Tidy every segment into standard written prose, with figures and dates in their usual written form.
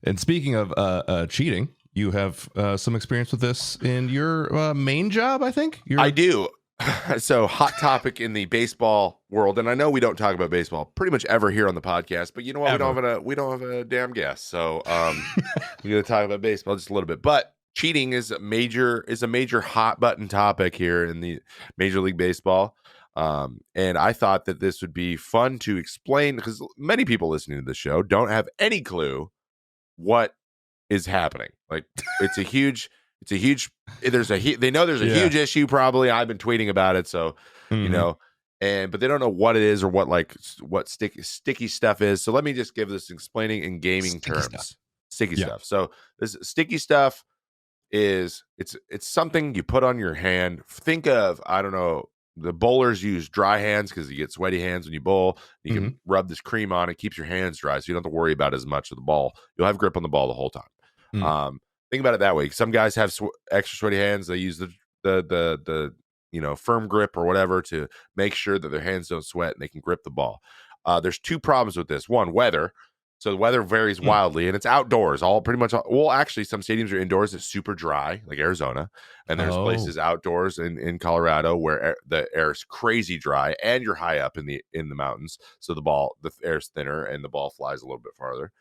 And speaking of cheating, you have some experience with this in your main job, I think. I do. So hot topic in the baseball world, and I know we don't talk about baseball pretty much ever here on the podcast, but you know what? We don't have a damn guest, so we're gonna talk about baseball just a little bit. But cheating is a major hot button topic here in the Major League Baseball. And I thought that this would be fun to explain because many people listening to the show don't have any clue what is happening. Like they know there's a huge issue probably. I've been tweeting about it. So, you know, but they don't know what it is or what sticky stuff is. So let me just give this explaining in gaming terms. Sticky stuff. So this sticky stuff is it's something you put on your hand. Think of, I don't know, the bowlers use dry hands because you get sweaty hands when you bowl. You can rub this cream on. It keeps your hands dry, so you don't have to worry about as much of the ball. You'll have grip on the ball the whole time. Think about it that way. Some guys have extra sweaty hands. They use the firm grip or whatever to make sure that their hands don't sweat and they can grip the ball. There's two problems with this. One, weather. So the weather varies wildly, and it's outdoors. Actually, some stadiums are indoors. It's super dry, like Arizona, and there's places outdoors in Colorado where the air is crazy dry, and you're high up in the mountains, so the air's thinner and the ball flies a little bit farther.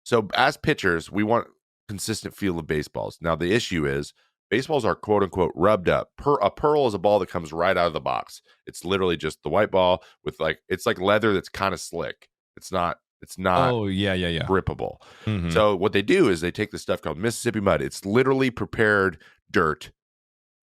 So as pitchers, we want consistent feel of baseballs. Now the issue is baseballs are quote unquote rubbed up. A pearl is a ball that comes right out of the box. It's literally just the white ball with it's like leather that's kind of slick. It's not grippable. So what they do is they take this stuff called Mississippi mud. It's literally prepared dirt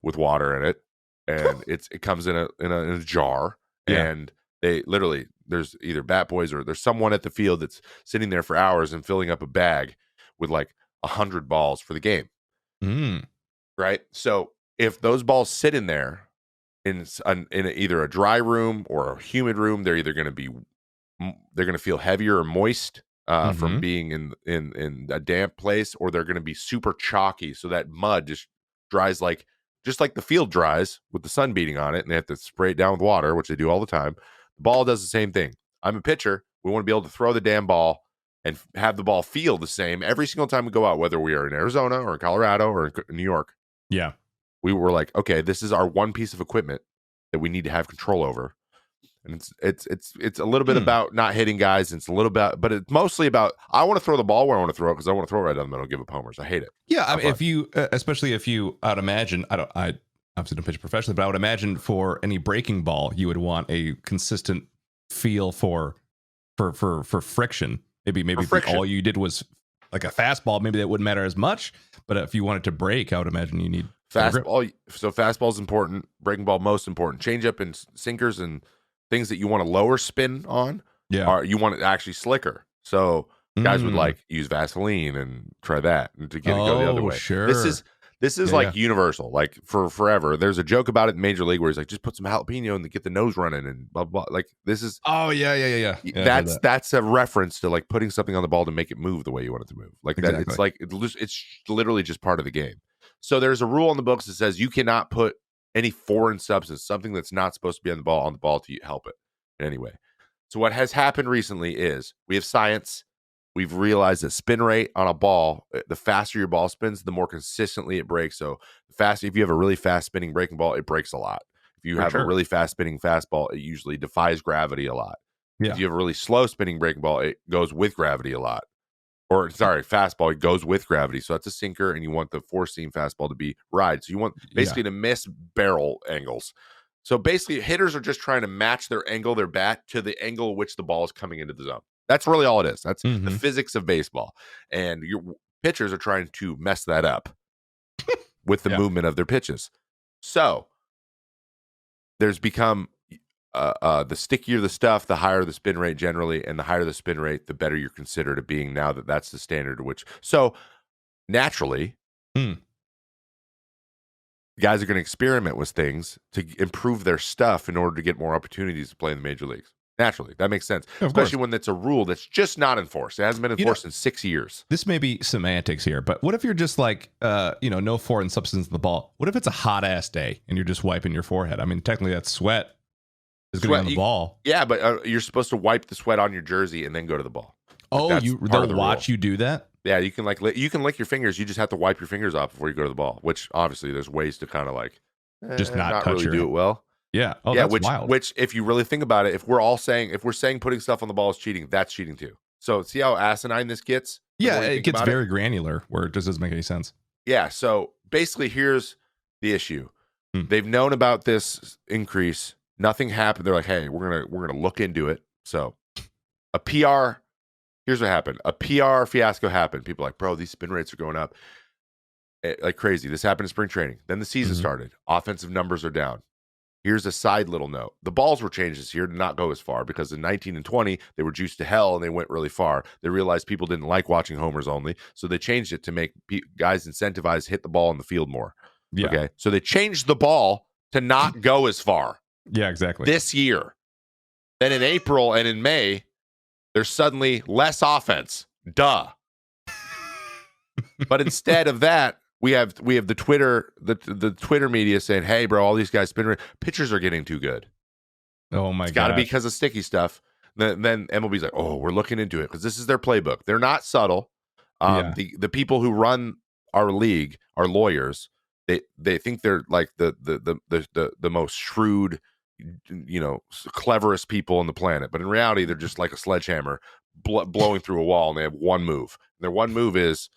with water in it, and it comes in a jar, and they literally, there's either bat boys or there's someone at the field that's sitting there for hours and filling up a bag with like 100 balls for the game. Right. So if those balls sit in there in either a dry room or a humid room, they're going to feel heavier or moist from being in a damp place, or they're going to be super chalky. So that mud just dries just like the field dries with the sun beating on it, and they have to spray it down with water, which they do all the time. The ball does the same thing. I'm a pitcher. We want to be able to throw the damn ball and have the ball feel the same every single time we go out, whether we are in Arizona or in Colorado or in New York. Yeah. We were like, okay, this is our one piece of equipment that we need to have control over. And it's a little bit about not hitting guys. It's a little bit, but it's mostly about, I want to throw the ball where I want to throw it because I want to throw it right down the middle and give up homers. I hate it. Yeah. I mean, especially if you, I'd imagine, I obviously don't pitch professionally, but I would imagine for any breaking ball, you would want a consistent feel for friction. Maybe all you did was like a fastball. Maybe that wouldn't matter as much, but if you wanted to break, I would imagine you need fastball. So fastball is important. Breaking ball most important. Changeup and sinkers and things that you want to lower spin on. Yeah, you want it actually slicker. So guys would use Vaseline and try that to get it go the other way. Sure. This is universal, like for forever. There's a joke about it in Major League where he's like, just put some jalapeno and get the nose running and blah, blah. Like this is. Oh yeah. That's a reference to like putting something on the ball to make it move the way you want it to move. Like exactly. That. It's like, it's literally just part of the game. So there's a rule in the books that says you cannot put any foreign substance, something that's not supposed to be on the ball to help it in any way. So what has happened recently is we have science. We've realized that spin rate on a ball, the faster your ball spins, the more consistently it breaks. So if you have a really fast spinning breaking ball, it breaks a lot. If you have a really fast spinning fastball, it usually defies gravity a lot. Yeah. If you have a really slow spinning breaking ball, it goes with gravity a lot. Fastball, it goes with gravity. So that's a sinker, and you want the four-seam fastball to be ride. So you want basically to miss barrel angles. So basically, hitters are just trying to match their bat to the angle at which the ball is coming into the zone. That's really all it is. That's the physics of baseball. And your pitchers are trying to mess that up with the movement of their pitches. So there's become the stickier the stuff, the higher the spin rate generally, and the higher the spin rate, the better you're considered at being now that that's the standard. So naturally, guys are going to experiment with things to improve their stuff in order to get more opportunities to play in the major leagues. Naturally, that makes sense, especially when it's a rule that's just not enforced. It hasn't been enforced in 6 years. This may be semantics here, but what if you're just like, no foreign substance in the ball? What if it's a hot ass day and you're just wiping your forehead? I mean, technically that's sweat is going on the ball. Yeah, but you're supposed to wipe the sweat on your jersey and then go to the ball. Oh, That's part they'll of the watch rule. you do that? Yeah, you can you can lick your fingers. You just have to wipe your fingers off before you go to the ball. Which obviously there's ways to kind of like Just not not touch really do your. it well. Yeah. Oh, Yeah, that's wild. which if you really think about it, if we're saying putting stuff on the ball is cheating, that's cheating too. So see how asinine this gets? The Yeah, more you it think gets about very granular where it just doesn't make any sense. Yeah. So basically, here's the issue. Hmm. They've known about this increase. Nothing happened. They're like, hey, we're gonna look into it. So a PR. Here's what happened. A PR fiasco happened. People are like, bro, these spin rates are going up like crazy. This happened in spring training. Then the season started. Offensive numbers are down. Here's a side little note. The balls were changed this year to not go as far because in 19 and 20, they were juiced to hell and they went really far. They realized people didn't like watching homers only. So they changed it to make guys incentivized hit the ball in the field more. Yeah. Okay. So they changed the ball to not go as far Yeah, exactly. this year. Then in April and in May, there's suddenly less offense. Duh. But instead of that, we have the Twitter media saying, "Hey, bro, all these guys spin pitchers are getting too good." Oh my god, it's got to be because of sticky stuff. Then MLB's like, "Oh, we're looking into it because this is their playbook." They're not subtle. The people who run our league are lawyers. They think they're like the most shrewd, cleverest people on the planet, but in reality, they're just like a sledgehammer blowing through a wall, and they have one move. And their one move is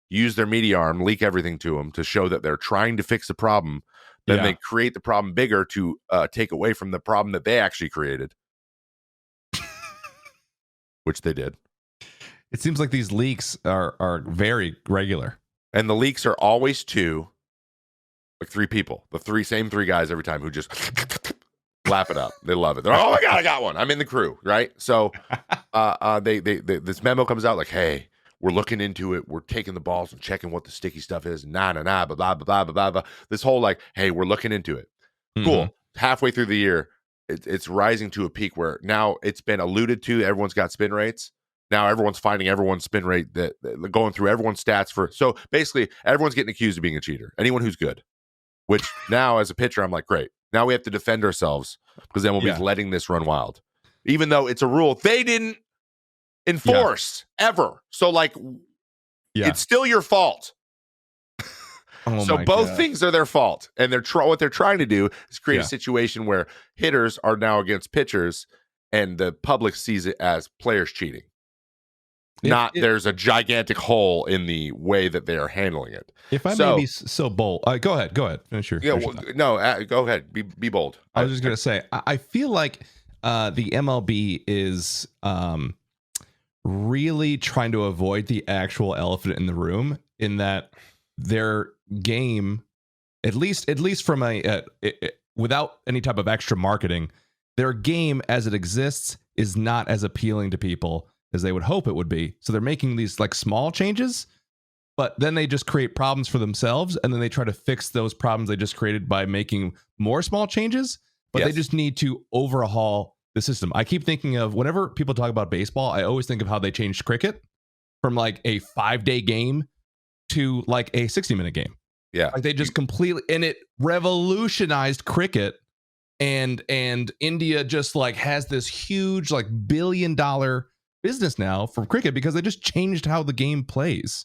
use their media arm, leak everything to them to show that they're trying to fix the problem. Then they create the problem bigger to take away from the problem that they actually created, which they did. It seems like these leaks are very regular. And the leaks are always like three people, the same three guys every time who just lap it up. They love it. They're like, oh my God, I got one. I'm in the crew, right? So they this memo comes out like, hey, we're looking into it. We're taking the balls and checking what the sticky stuff is. Blah, blah, blah, blah, blah, blah, blah. This whole like, hey, we're looking into it. Cool. Halfway through the year, it's rising to a peak where now it's been alluded to. Everyone's got spin rates. Now everyone's finding everyone's spin rate that going through everyone's stats so basically everyone's getting accused of being a cheater. Anyone who's good, which now as a pitcher, I'm like, great. Now we have to defend ourselves because MLB's letting this run wild, even though it's a rule they didn't enforce ever. So like, it's still your fault. So both things are their fault, and what they're trying to do is create a situation where hitters are now against pitchers, and the public sees it as players cheating. There's a gigantic hole in the way that they are handling it. If I may be so bold, go ahead. Finish your go ahead. Be bold. I was just gonna say, I feel like the MLB is really trying to avoid the actual elephant in the room, in that their game, at least from without any type of extra marketing, their game as it exists is not as appealing to people as they would hope it would be. So they're making these like small changes, but then they just create problems for themselves, and then they try to fix those problems they just created by making more small changes. But they just need to overhaul the system. I keep thinking of, whenever people talk about baseball, I always think of how they changed cricket from like a 5-day game to like a 60-minute game. Yeah. Like they just completely, and it revolutionized cricket, and India just like has this huge like $1 billion business now from cricket because they just changed how the game plays.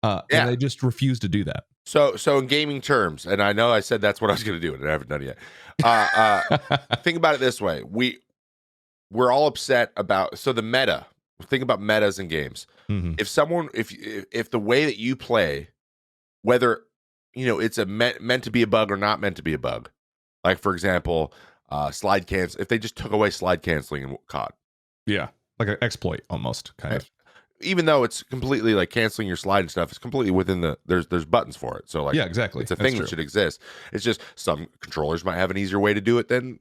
And they just refuse to do that. So in gaming terms, and I know I said that's what I was going to do, and I haven't done it yet. Think about it this way: we're all upset about the meta. Think about metas in games. If the way that you play, whether it's meant to be a bug or not meant to be a bug, like for example, slide cancel. If they just took away slide canceling in COD, like an exploit almost, kind of. Even though it's completely like canceling your slide and stuff, it's completely within there's buttons for it. So like, exactly. It's a thing that should exist. It's just some controllers might have an easier way to do it than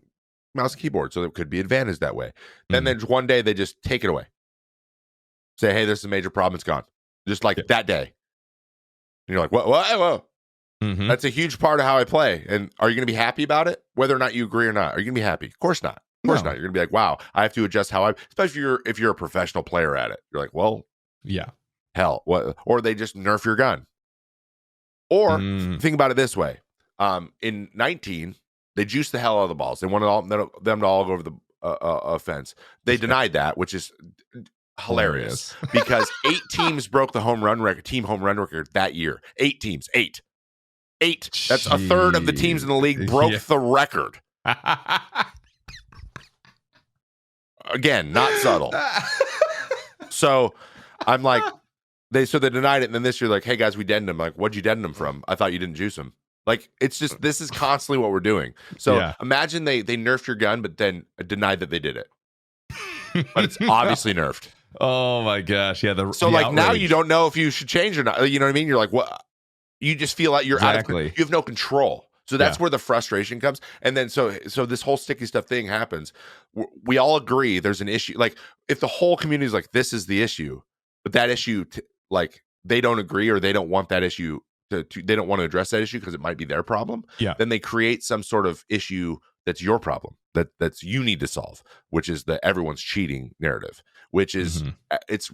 mouse and keyboard. So it could be advantaged that way. Then one day they just take it away. Say, hey, this is a major problem. It's gone. Just like that day. And you're like, whoa. That's a huge part of how I play. And are you going to be happy about it? Whether or not you agree or not, are you going to be happy? Of course not. Of course not. You're going to be like, wow, I have to adjust especially if you're a professional player at it. You're like, well, hell, what? Or they just nerf your gun. Or think about it this way. In 19, they juiced the hell out of the balls. They wanted them to all go over the fence. They denied that, which is hilarious because 8 teams broke the team home run record that year. 8 teams, 8. That's a third of the teams in the league broke the record. Again, not subtle. So I'm like, they denied it, and then this year, like, hey guys, we deadened him. Like, what'd you deaden him from? I thought you didn't juice him. Like, it's just, this is constantly what we're doing. So imagine they nerfed your gun, but then denied that they did it. But it's obviously nerfed. Oh my gosh, yeah. So like outrage. Now you don't know if you should change or not. You know what I mean? You're like, what? You just feel like you're out of, you have no control. So that's where the frustration comes. And then so this whole sticky stuff thing happens. We all agree there's an issue. Like if the whole community is like, this is the issue, but that issue, like they don't agree or they don't want that issue they don't want to address that issue because it might be their problem. Yeah. Then they create some sort of issue that's your problem that's you need to solve, which is the everyone's cheating narrative, which is it's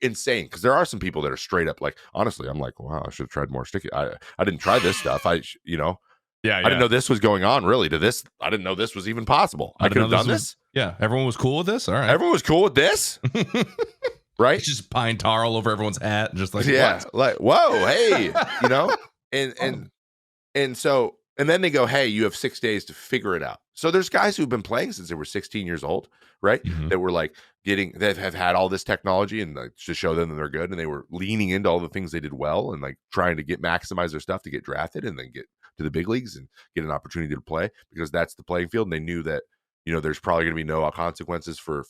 insane because there are some people that are straight up like, honestly, I'm like, wow, I should have tried more sticky. I didn't try this stuff. I didn't know this was going on really to this. I didn't know this was even possible. I could have done this. Yeah. Everyone was cool with this. All right. Everyone was cool with this. Right? It's just pine tar all over everyone's hat. And just like, what? Like, whoa, hey, and then they go, hey, you have 6 days to figure it out. So there's guys who've been playing since they were 16 years old, right? That were like that have had all this technology and like, to show them that they're good. And they were leaning into all the things they did well and like trying to maximize their stuff to get drafted and then get to the big leagues and get an opportunity to play because that's the playing field. And they knew that, there's probably going to be no consequences for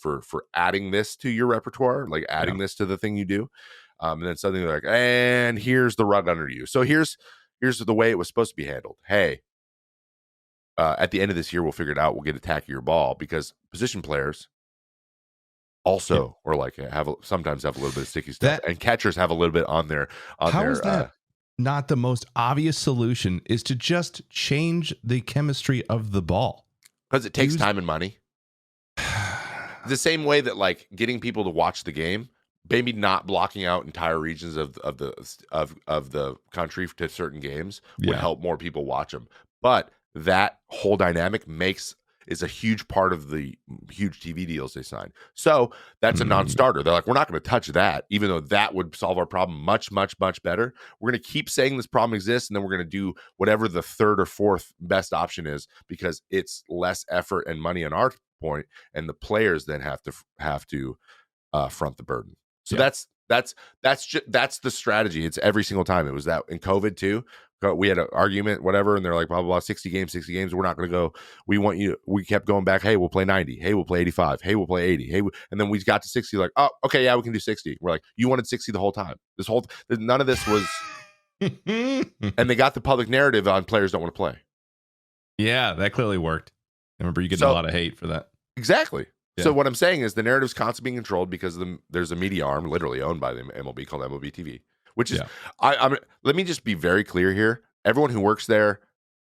adding this to your repertoire, like adding this to the thing you do. And then suddenly they're like, and here's the rug under you. So here's the way it was supposed to be handled. Hey, at the end of this year, we'll figure it out. We'll get attack your ball because position players also or like sometimes have a little bit of sticky stuff, and catchers have a little bit on their. How is that not the most obvious solution? Is to just change the chemistry of the ball because it takes time and money. The same way that like getting people to watch the game. Maybe not blocking out entire regions of the country to certain games would help more people watch them. But that whole dynamic is a huge part of the huge TV deals they sign. So that's a non-starter. They're like, we're not going to touch that, even though that would solve our problem much, much, much better. We're going to keep saying this problem exists, and then we're going to do whatever the third or fourth best option is because it's less effort and money on our point, and the players then have to front the burden. So that's the strategy. It's every single time. It was that in COVID too. We had an argument, whatever, and they're like, blah, blah, blah, 60 games. We're not going to go. We kept going back. Hey, we'll play 90. Hey, we'll play 85. Hey, we'll play 80. Hey, and then we got to 60. Like, oh, okay, yeah, we can do 60. We're like, you wanted 60 the whole time. None of this was. And they got the public narrative on players don't want to play. Yeah, that clearly worked. I remember you getting a lot of hate for that. Exactly. Yeah. So what I'm saying is the narrative's constantly being controlled because there's a media arm literally owned by the MLB called MLB TV, which is let me just be very clear here. Everyone who works there,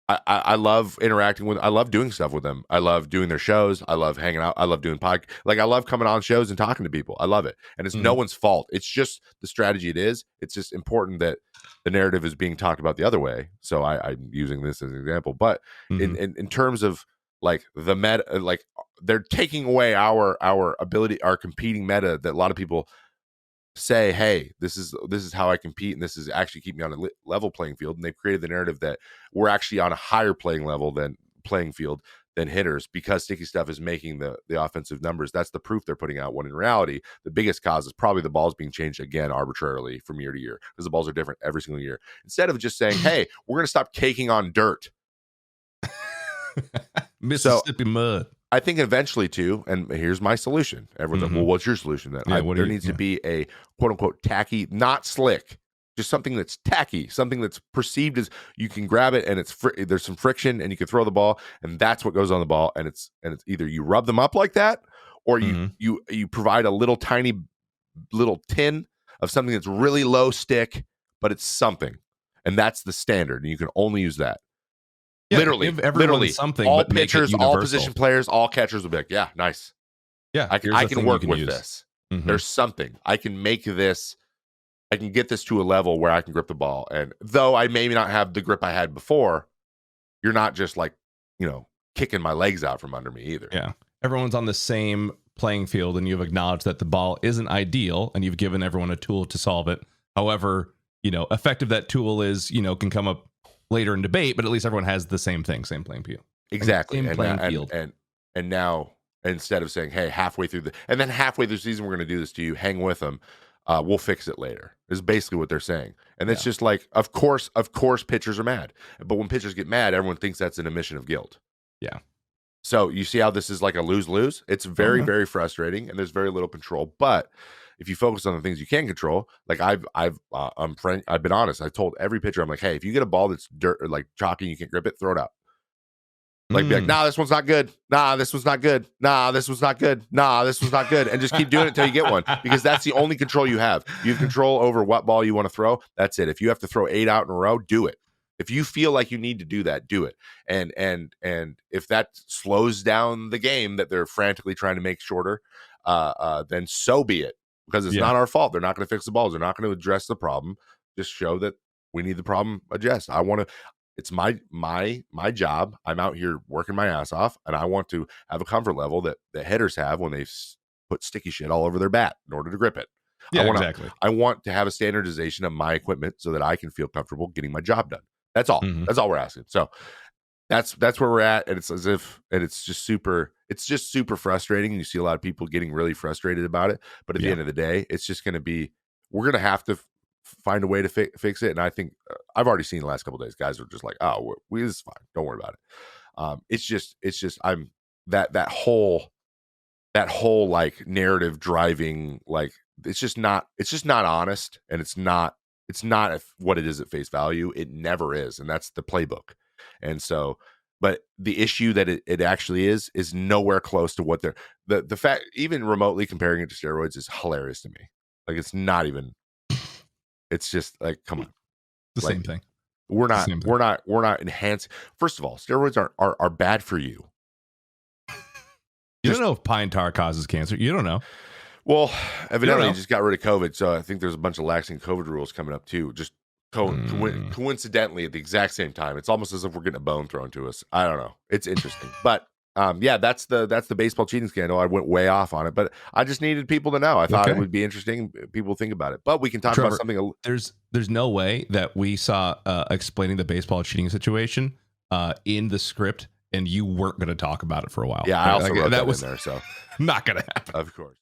I love interacting with. I love doing stuff with them. I love doing their shows. I love hanging out. I love doing I love coming on shows and talking to people. I love it, and it's no one's fault. It's just the strategy it is. It's just important that the narrative is being talked about the other way. So I'm using this as an example, but in terms of like the meta, like they're taking away our ability, our competing meta that a lot of people say, hey, this is how I compete, and this is actually keep me on a level playing field. And they've created the narrative that we're actually on a higher playing field than hitters because sticky stuff is making the offensive numbers. That's the proof they're putting out. When in reality, the biggest cause is probably the balls being changed again arbitrarily from year to year because the balls are different every single year. Instead of just saying, hey, we're going to stop caking on dirt. Mississippi mud. I think eventually too, and here's my solution. Everyone's like, well, what's your solution then? There needs to be a quote unquote tacky, not slick, just something that's tacky, something that's perceived as you can grab it and there's some friction and you can throw the ball and that's what goes on the ball. And it's either you rub them up like that or you provide a little tiny little tin of something that's really low stick, but it's something. And that's the standard. And you can only use that. Yeah, literally something. All but pitchers, all position players, all catchers will be like, yeah, nice. Yeah, I can work with this. There's something I can make this. I can get this to a level where I can grip the ball. And though I maybe not have the grip I had before, you're not just like, kicking my legs out from under me either. Yeah, everyone's on the same playing field and you've acknowledged that the ball isn't ideal and you've given everyone a tool to solve it. However, effective that tool is, can come up later in debate, but at least everyone has the same thing, same playing field. Exactly. Same playing field. And now, instead of saying, hey, halfway through the season, we're going to do this to you, hang with them. We'll fix it later is basically what they're saying. And it's just like, of course, pitchers are mad. But when pitchers get mad, everyone thinks that's an admission of guilt. Yeah. So you see how this is like a lose-lose? It's very, very frustrating, and there's very little control. But if you focus on the things you can control, like I've been honest. I told every pitcher, I'm like, hey, if you get a ball that's dirt or like chalky and you can't grip it, throw it out. Like, be like, nah, this one's not good. Nah, this one's not good. Nah, this one's not good. Nah, this one's not good. And just keep doing it until you get one, because that's the only control you have. You have control over what ball you want to throw. That's it. If you have to throw 8 out in a row, do it. If you feel like you need to do that, do it. And if that slows down the game that they're frantically trying to make shorter, then so be it, because it's not our fault. They're not going to fix the balls. They're not going to address the problem. Just show that we need the problem addressed. It's my job. I'm out here working my ass off, and I want to have a comfort level that the hitters have when they put sticky shit all over their bat in order to grip it. Yeah, exactly. I want to have a standardization of my equipment so that I can feel comfortable getting my job done. That's all. That's all we're asking. So that's where we're at, and it's just super frustrating. You see a lot of people getting really frustrated about it, but at the end of the day, it's just going to be, we're going to have to find a way to fix it. And I think I've already seen the last couple of days, guys are just like, oh, this is fine, don't worry about it. It's just I'm that whole like narrative driving, like it's just not honest, and it's not what it is at face value. It never is, and that's the playbook. And so, but the issue that it actually is nowhere close to what the fact, even remotely comparing it to steroids, is hilarious to me. Like, it's not even. It's just like, come on, the same thing. We're not enhancing. First of all, steroids are bad for you. You don't know if pine tar causes cancer. You don't know. Well, evidently, you just got rid of COVID, so I think there's a bunch of laxing COVID rules coming up too. Just coincidentally at the exact same time. It's almost as if we're getting a bone thrown to us. I don't know. It's interesting, but that's the baseball cheating scandal. I went way off on it, but I just needed people to know. I thought it would be interesting. People think about it, but we can talk about something. There's no way that we saw explaining the baseball cheating situation in the script, and you weren't going to talk about it for a while. Yeah, I also wrote that in there, so not going to happen. Of course.